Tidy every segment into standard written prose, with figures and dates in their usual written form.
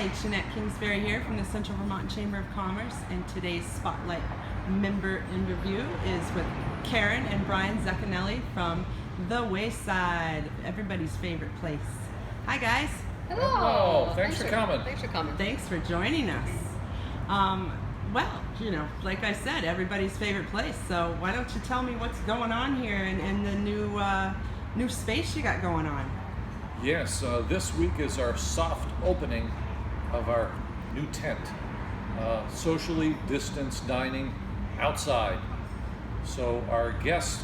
Hi, Jeannette Kingsbury here from the Central Vermont Chamber of Commerce, and today's Spotlight member interview is with Karen and Brian Zaccanelli from the Wayside, everybody's favorite place. Hi guys. Hello. Thanks for coming. Thanks for coming. Thanks for joining us. Well, you know, like I said, everybody's favorite place. So why don't you tell me what's going on here and the new space you got going on? Yes, this week is our soft opening of our new tent. Socially distanced dining outside. So our guests,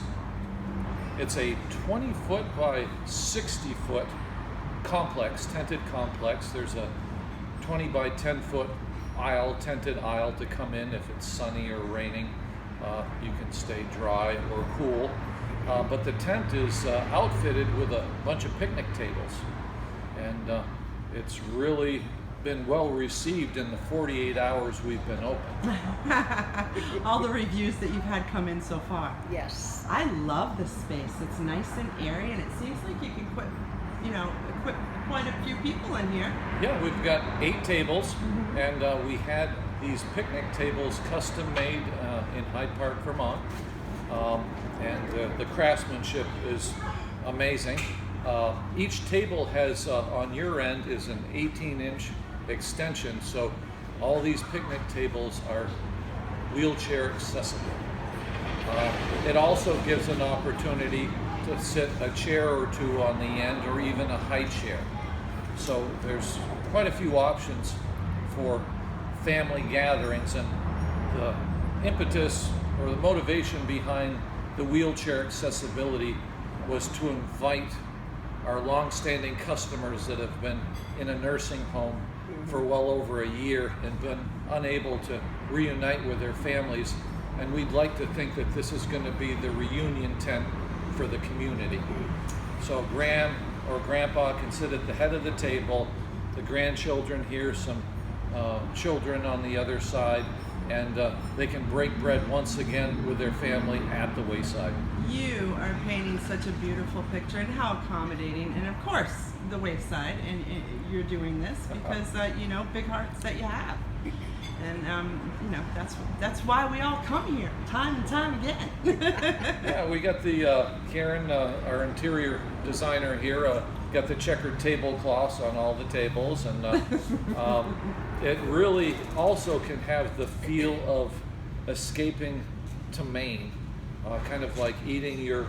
it's a 20-foot by 60-foot complex, tented complex. There's a 20 by 10-foot aisle, tented aisle to come in if it's sunny or raining. You can stay dry or cool. But the tent is outfitted with a bunch of picnic tables, and it's really been well received in the 48 hours we've been open. All the reviews that you've had come in so far. Yes. I love the space. It's nice and airy, and it seems like you can equip quite a few people in here. Yeah, we've got 8 tables, and we had these picnic tables custom made in Hyde Park, Vermont. And the craftsmanship is amazing. Each table has, on your end, is an 18-inch extension, so all these picnic tables are wheelchair accessible. It also gives an opportunity to sit a chair or two on the end, or even a high chair. So there's quite a few options for family gatherings, and the impetus or the motivation behind the wheelchair accessibility was to invite our long-standing customers that have been in a nursing home for well over a year and been unable to reunite with their families. And we'd like to think that this is going to be the reunion tent for the community. So Graham or Grandpa can sit at the head of the table, the grandchildren here, some children on the other side, and they can break bread once again with their family at the Wayside. You are painting such a beautiful picture, and how accommodating, and of course the Wayside, and you're doing this because big hearts that you have, and that's why we all come here time and time again. Yeah, we got the Karen, our interior designer here, got the checkered tablecloths on all the tables, and it really also can have the feel of escaping to Maine, kind of like eating your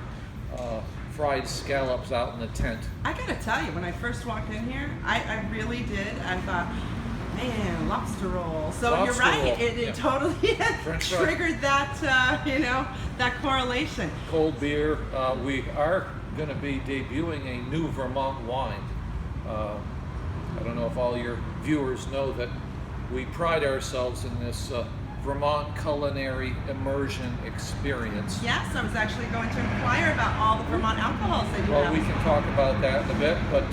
fried scallops out in the tent. I gotta tell you, when I first walked in here, I really did. I thought, man, lobster roll. So Lobster you're right. roll, It yeah. totally triggered that that correlation. Cold beer. We are going to be debuting a new Vermont wine. I don't know if all your viewers know that we pride ourselves in this Vermont culinary immersion experience. Yes, I was actually going to inquire about all the Vermont alcohols that you Well, have. we can talk about that in a bit, but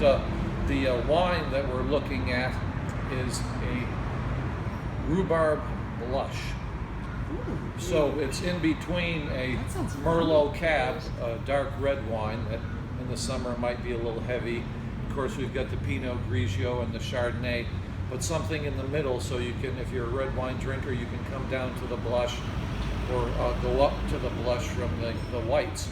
the wine that we're looking at is a rhubarb blush. Ooh. So it's in between a That sounds Merlot Cab, a dark red wine that in the summer might be a little heavy. Of course, we've got the Pinot Grigio and the Chardonnay, but something in the middle, so you can, if you're a red wine drinker, you can come down to the blush or go up to the blush from the whites.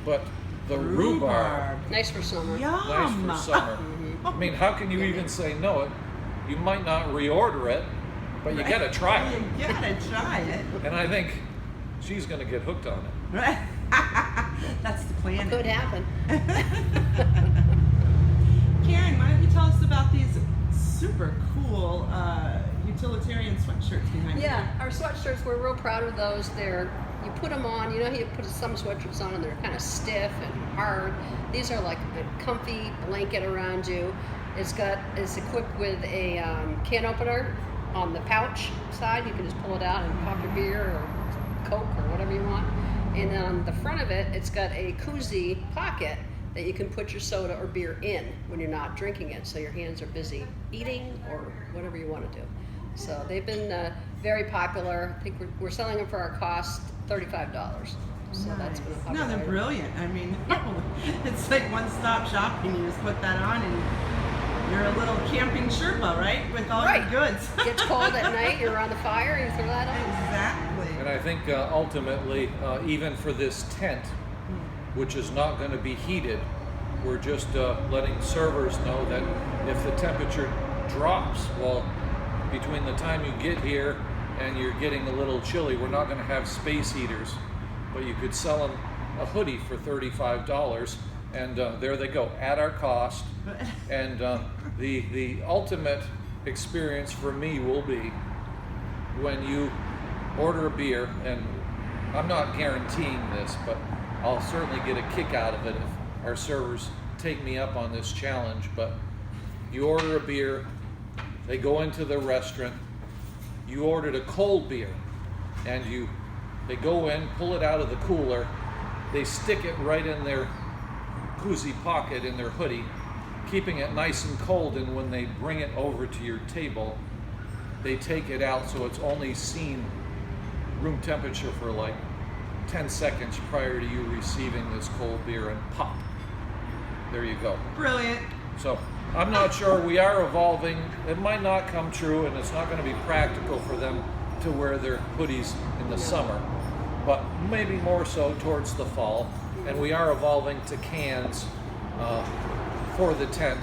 But the rhubarb, Nice for summer. Yum. nice for summer. I mean, how can you even say no? You might not reorder it, but you gotta try it. You gotta try it. And I think she's gonna get hooked on it. Right. That's the plan. Could happen. Karen, why don't you tell us about these super cool utilitarian sweatshirts behind you? Yeah, our sweatshirts, we're real proud of those. You put them on, you put some sweatshirts on and they're kind of stiff and hard. These are like a comfy blanket around you. It's equipped with a can opener on the pouch side. You can just pull it out and pop your beer or Coke or whatever you want. And on the front of it, it's got a koozie pocket that you can put your soda or beer in when you're not drinking it, so your hands are busy eating or whatever you want to do. So they've been very popular. I think we're selling them for our cost, $35. So that's been a No, popular they're item. brilliant. I mean, it's like one-stop shopping. You just put that on and You're a little camping Sherpa, right? With all Right. your goods. Gets cold at night, you're around the fire, you throw that on. Exactly. And I think ultimately, even for this tent, which is not going to be heated, we're just letting servers know that if the temperature drops, well, between the time you get here and you're getting a little chilly, we're not going to have space heaters, but you could sell them a hoodie for $35, and there they go, at our cost. And the ultimate experience for me will be when you order a beer, and I'm not guaranteeing this, but I'll certainly get a kick out of it if our servers take me up on this challenge. But you order a beer, they go into the restaurant, you ordered a cold beer, and they go in, pull it out of the cooler, they stick it right in their koozie pocket in their hoodie, keeping it nice and cold, and when they bring it over to your table, they take it out so it's only seen room temperature for like 10 seconds prior to you receiving this cold beer, and pop. There you go. Brilliant. So I'm not sure. We are evolving. It might not come true, and it's not going to be practical for them to wear their hoodies in the summer, but maybe more so towards the fall. And we are evolving to cans for the tent,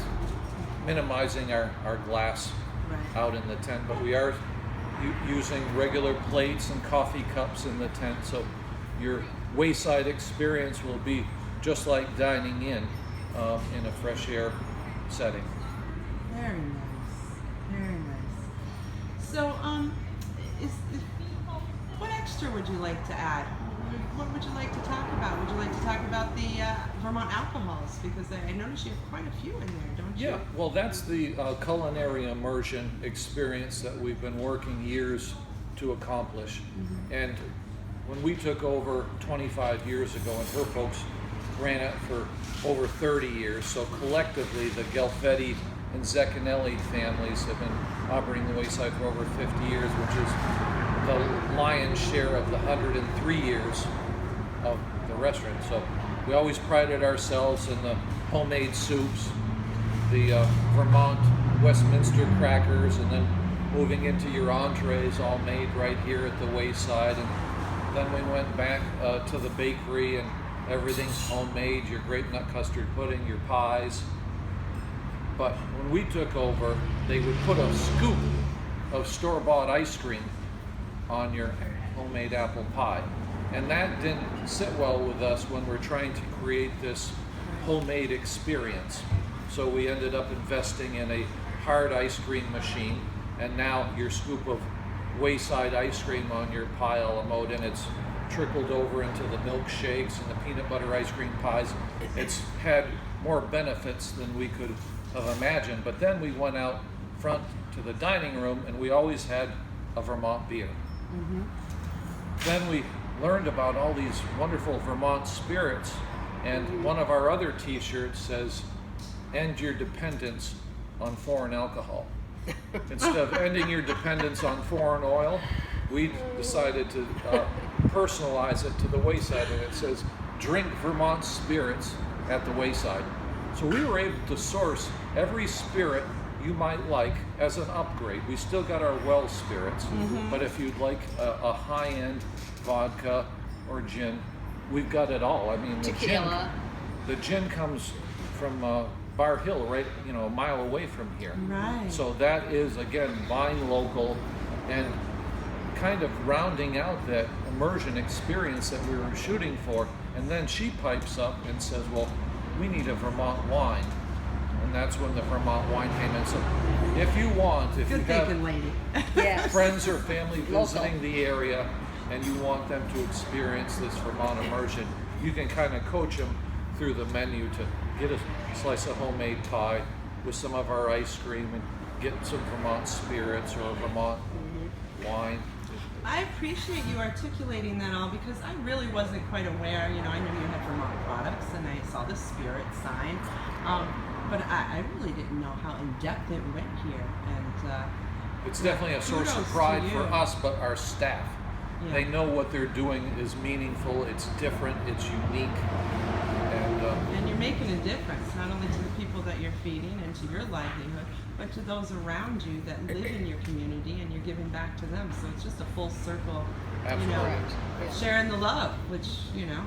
minimizing our glass Right. out in the tent, but we are using regular plates and coffee cups in the tent, so your Wayside experience will be just like dining in a fresh air setting. Very nice. Very nice. So, what extra would you like to add? What would you like to talk about? Would you like to talk about the Vermont alcohols? Because I noticed you have quite a few in there, don't you? Yeah, well, that's the culinary immersion experience that we've been working years to accomplish. And when we took over 25 years ago, and her folks ran it for over 30 years, so collectively the Gelfetti and Zeccanelli families have been operating the Wayside for over 50 years, which is the lion's share of the 103 years of the restaurant. So we always prided ourselves in the homemade soups, the Vermont Westminster crackers, and then moving into your entrees, all made right here at the Wayside. And then we went back to the bakery, and everything's homemade, your grape nut custard pudding, your pies. But when we took over, they would put a scoop of store-bought ice cream on your homemade apple pie. And that didn't sit well with us when we're trying to create this homemade experience. So we ended up investing in a hard ice cream machine, and now your scoop of Wayside ice cream on your pie a la mode, and it's trickled over into the milkshakes and the peanut butter ice cream pies. It's had more benefits than we could have imagined. But then we went out front to the dining room, and we always had a Vermont beer. Then we learned about all these wonderful Vermont spirits, and one of our other t-shirts says, "End your dependence on foreign alcohol." Instead of ending your dependence on foreign oil, we decided to personalize it to the Wayside, and it says, "Drink Vermont spirits at the Wayside." So we were able to source every spirit you might like as an upgrade. We still got our well spirits, but if you'd like a high-end vodka or gin, we've got it all. I mean, Tequila. the gin comes from Bar Hill, right, a mile away from here. Right. So that is, again, buying local and kind of rounding out that immersion experience that we were shooting for. And then she pipes up and says, "Well, we need a Vermont wine." And that's when the Vermont wine came in. So if you want, if Good you thinking, have lady. Yes. friends or family Local. visiting the area and you want them to experience this Vermont immersion, you can kind of coach them through the menu to get a slice of homemade pie with some of our ice cream and get some Vermont spirits or Vermont wine. I appreciate you articulating that all, because I really wasn't quite aware. I knew you had Vermont products, and I saw the spirit sign, but I really didn't know how in depth it went here. And It's definitely a source of kudos pride to for you. us, but our staff. Yeah. They know what they're doing is meaningful, it's different, it's unique, and And you're making a difference, not only to the people that you're feeding and to your livelihood, but to those around you that live in your community, and you're giving back to them. So it's just a full circle, Absolutely. you know, Correct. Yeah. sharing the love, which, you know,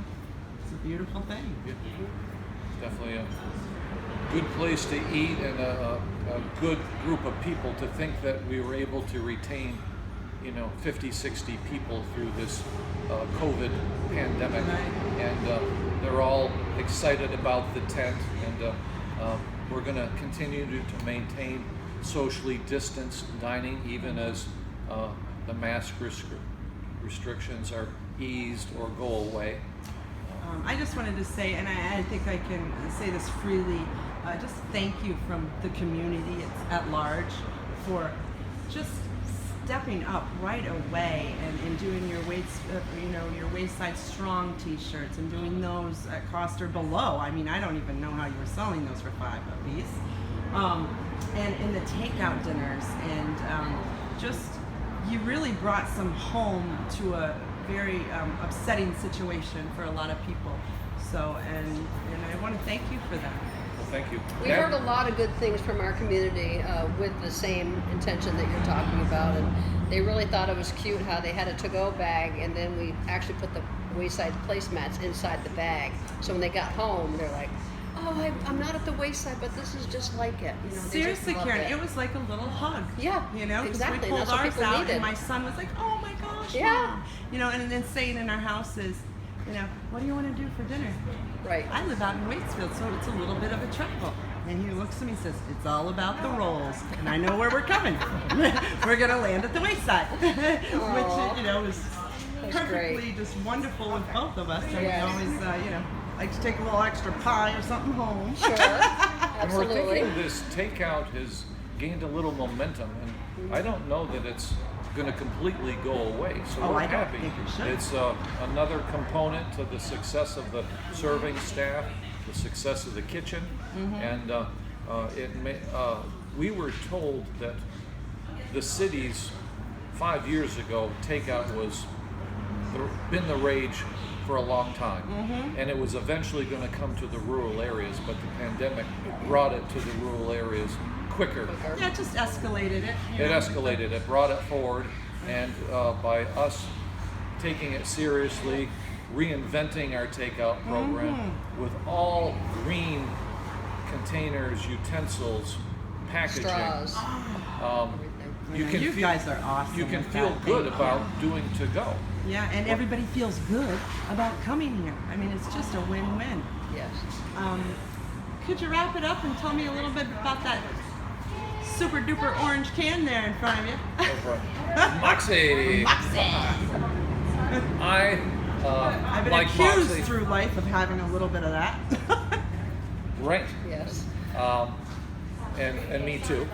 it's a beautiful thing. Yeah. Definitely a good place to eat, and a good group of people. To think that we were able to retain, 50, 60 people through this COVID pandemic, Right. and they're all excited about the tent, and we're going to continue to maintain socially distanced dining, even as the mask restrictions are eased or go away. I just wanted to say, and I think I can say this freely, just thank you from the community at large for just stepping up right away and doing your your Wayside Strong T-shirts and doing those at cost or below. I mean, I don't even know how you were selling those for $5 a piece. And in the takeout dinners, and just you really brought some home to a very upsetting situation for a lot of people. So, and I want to thank you for that. Well, thank you. We Deb? heard a lot of good things from our community with the same intention that you're talking about, and they really thought it was cute how they had a to-go bag, and then we actually put the Wayside placemats inside the bag. So when they got home, they're like, "Oh, I'm not at the Wayside, but this is just like it." They just Seriously, loved Karen, it was like a little hug. Yeah, You know, 'cause exactly. we and pulled that's what ours people out, needed. and my son was like, "Oh my gosh, Yeah. Mom." And then saying in our house is, what do you want to do for dinner? Right. I live out in Waitsfield, so it's a little bit of a travel. And he looks at me and says, "It's all about the rolls." And I know where we're coming from. We're going to land at the Wayside, Aw. which, was That's perfectly great. just wonderful with both of us. And Yes. we always, like to take a little extra pie or something home. Sure. And we're Absolutely. thinking this takeout has gained a little momentum, and I don't know that it's going to completely go away. So Oh, we're I don't happy. think it should. It's another component to the success of the serving staff, the success of the kitchen, and we were told that the cities 5 years ago, takeout was been the rage for a long time, and it was eventually going to come to the rural areas, but the pandemic brought it to the rural areas quicker. Yeah, it just escalated it. It escalated, it brought it forward, and by us taking it seriously, reinventing our takeout program with all green containers, utensils, packaging. Straws. You can You feel, guys are awesome. you can with feel that. good Thank about you. doing to go. Yeah, and everybody feels good about coming here. I mean, it's just a win-win. Yes. Could you wrap it up and tell me a little bit about that super duper orange can there in front of you? Moxie. I've been like accused Moxie. through life of having a little bit of that. Right. Yes. And me too.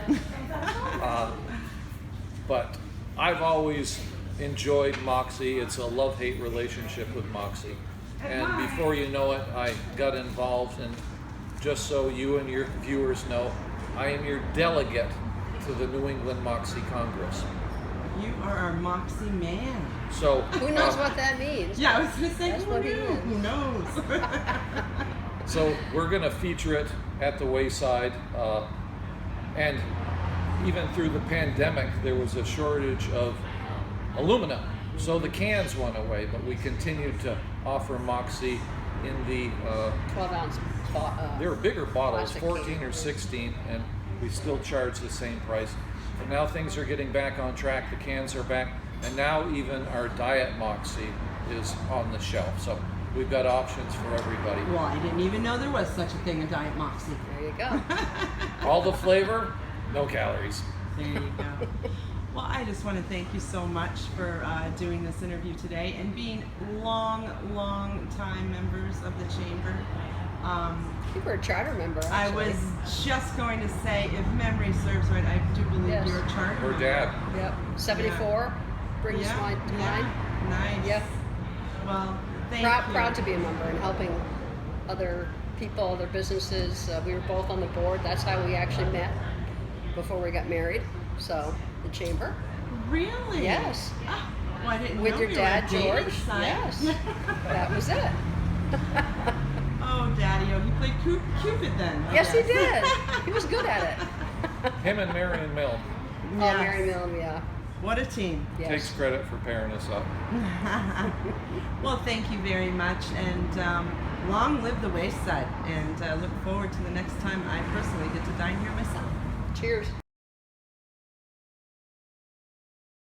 But I've always enjoyed Moxie. It's a love-hate relationship with Moxie. And before you know it, I got involved, and just so you and your viewers know, I am your delegate to the New England Moxie Congress. You are our Moxie man. So Who knows what that means? Yeah, I was going to say, That's who what he knew? is. Who knows? So we're going to feature it at the Wayside, and even through the pandemic, there was a shortage of aluminum, so the cans went away. But we continued to offer Moxie in the 12-ounce. there are bigger bottles, Plastic 14 or can. 16, and we still charge the same price. But now things are getting back on track. The cans are back, and now even our Diet Moxie is on the shelf. So we've got options for everybody. Well, I didn't even know there was such a thing, a Diet Moxie. There you go. All the flavor, no calories. There you go. Well, I just want to thank you so much for doing this interview today and being long time members of the Chamber. I think we're a charter member, I actually. was just going to say, if memory serves right, I do believe Yes. you're a charter Her member. dad. Yep. 74 brings Yeah, mine to yeah. mind. Nice. Yep. Well, thank you. Proud to be a member and helping other people, other businesses. We were both on the board. That's how we actually met before we got married. So, the Chamber. Really? Yes. Ah, well, I didn't With know your we dad, were dating George. side. Yes. That was it. Oh, Daddy-O. He played Cupid then. I Yes, he guess. did. He was good at it. Him and Marion Milne Oh, Yes. Mary Milne, yeah. What a team. Yes. takes credit for pairing us up. Well, thank you very much, and long live the Wayside, and look forward to the next time I personally get to dine here myself. Cheers.